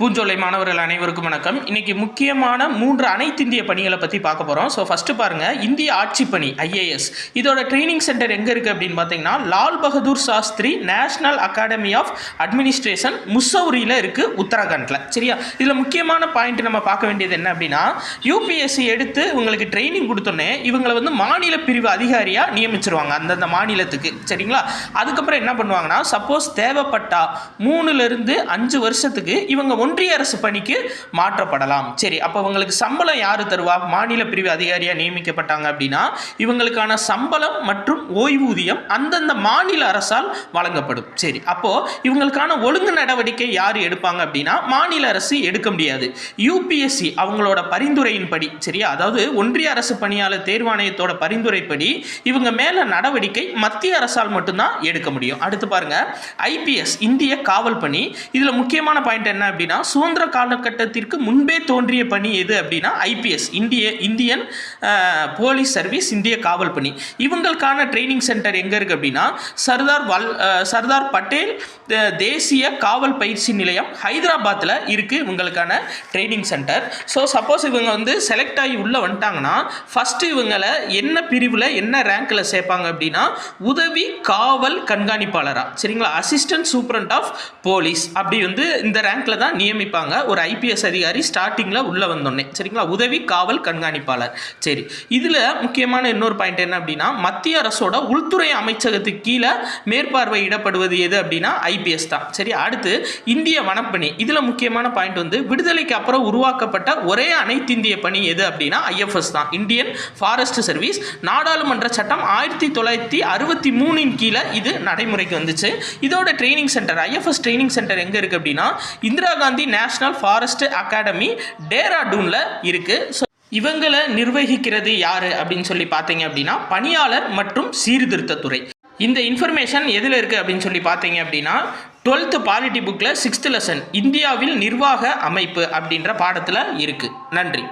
பூஞ்சோலை மாணவர்கள் அனைவருக்கும் வணக்கம். இன்னைக்கு முக்கியமான 3 அனைத்திந்திய பணிகளை பற்றி பார்க்க போகிறோம். ஸோ ஃபஸ்ட்டு பாருங்கள், இந்திய ஆட்சி பணி IAS இதோட ட்ரைனிங் சென்டர் எங்கே இருக்குது அப்படின்னு பார்த்தீங்கன்னா Lal Bahadur Shastri national academy of administration முசௌரியில் இருக்குது, உத்தரகாண்டில். சரியா? இதில் முக்கியமான பாயிண்ட் நம்ம பார்க்க வேண்டியது என்ன அப்படின்னா, UPSC எடுத்து இவங்களுக்கு ட்ரைனிங் கொடுத்தோன்னே இவங்களை வந்து மாநில பிரிவு அதிகாரியாக நியமிச்சிருவாங்க அந்தந்த மாநிலத்துக்கு. சரிங்களா? அதுக்கப்புறம் என்ன பண்ணுவாங்கன்னா, சப்போஸ் தேவைப்பட்டா 3லிருந்து 5 வருஷத்துக்கு இவங்க ஒன்றிய அரசு பணிக்கு மாற்றப்படலாம். சரி, அப்போ இவங்களுக்கு சம்பளம் யாரு தருவா? மாநில பிரிவு அதிகாரியாக நியமிக்கப்பட்டாங்க அப்படின்னா இவங்களுக்கான சம்பளம் மற்றும் ஓய்வூதியம் அந்தந்த மாநில அரசால் வழங்கப்படும். சரி, அப்போ இவங்களுக்கான ஒழுங்கு நடவடிக்கை யார் எடுப்பாங்க அப்படின்னா மாநில அரசு எடுக்க முடியாது. UPSC அவங்களோட பரிந்துரையின்படி, சரியா, அதாவது ஒன்றிய அரசு பணியாளர் தேர்வாணையத்தோட பரிந்துரைப்படி இவங்க மேல நடவடிக்கை மத்திய அரசால் மட்டும்தான் எடுக்க முடியும். அடுத்து பாருங்க, IPS இந்திய காவல் பணி. இதுல முக்கியமான பாயிண்ட் என்ன அப்படின்னா, சுதந்திர காலகட்டத்திற்கு முன்பே தோன்றிய பணி எது அப்படின்னா IPS இந்தியன் போலீஸ் சர்வீஸ், இந்திய காவல் பணி. இவங்களுக்கான ட்ரைனிங் சென்டர் எங்க இருக்கு அப்படின்னா சர்தார் பட்டேல் தேசிய காவல் பயிற்சி நிலையம் ஹைதராபாத்தில் இருக்கு இவங்களுக்கான ட்ரைனிங் சென்டர். ஸோ சப்போஸ் இவங்க வந்து செலக்ட் ஆகி உள்ள வந்துட்டாங்கன்னா ஃபர்ஸ்ட் இவங்களை என்ன பிரிவில் என்ன ரேங்க்ல சேர்ப்பாங்க அப்படின்னா உதவி காவல் கண்காணிப்பாளரா, சரிங்களா, அசிஸ்டன்ட் சூப்பரண்ட் ஆஃப் போலீஸ் அப்படி வந்து இந்த ரேங்க்ல தான் நியமிப்பாங்க ஒரு IPS அதிகாரி ஸ்டார்டிங்கில் உள்ள வந்தோடனே. சரிங்களா? உதவி காவல் கண்காணிப்பாளர். சரி, இதில் முக்கியமான இன்னொரு பாயிண்ட் என்ன அப்படின்னா, மத்திய அரசோட உள்துறை அமைச்சகத்துக்கு கீழே மேற்பார்வையிடப்படுவது எது அப்படின்னா IPS தான். சரி, அடுத்து இந்திய வனப்பணி. இதில் முக்கியமான பாயிண்ட் வந்து விடுதலைக்கு அப்புறம் உருவாக்கப்பட்ட ஒரே அனைத்திந்திய பணி எது அப்படின்னா IFS தான், இந்தியன் ஃபாரஸ்ட் சர்வீஸ். நாடாளுமன்ற சட்டம் 1963 கீழே இது நடைமுறைக்கு வந்துச்சு. இதோட training centre IFS training centre எங்கே இருக்குது அப்படின்னா Indira Gandhi national forest academy டேராடூன்ல இருக்கு. இவங்களை நிர்வகிக்கிறது யாரு அப்படின்னு சொல்லி பார்த்தீங்க அப்படின்னா பணியாளர் மற்றும் சீர்திருத்தத்துறை. இந்த இன்ஃபர்மேஷன் எதில் இருக்குது அப்படின்னு சொல்லி பார்த்தீங்க அப்படின்னா 12th பாலிட்டி புக்கில் 6th லெசன் இந்தியாவில் நிர்வாக அமைப்பு அப்படின்ற பாடத்தில் இருக்குது. நன்றி.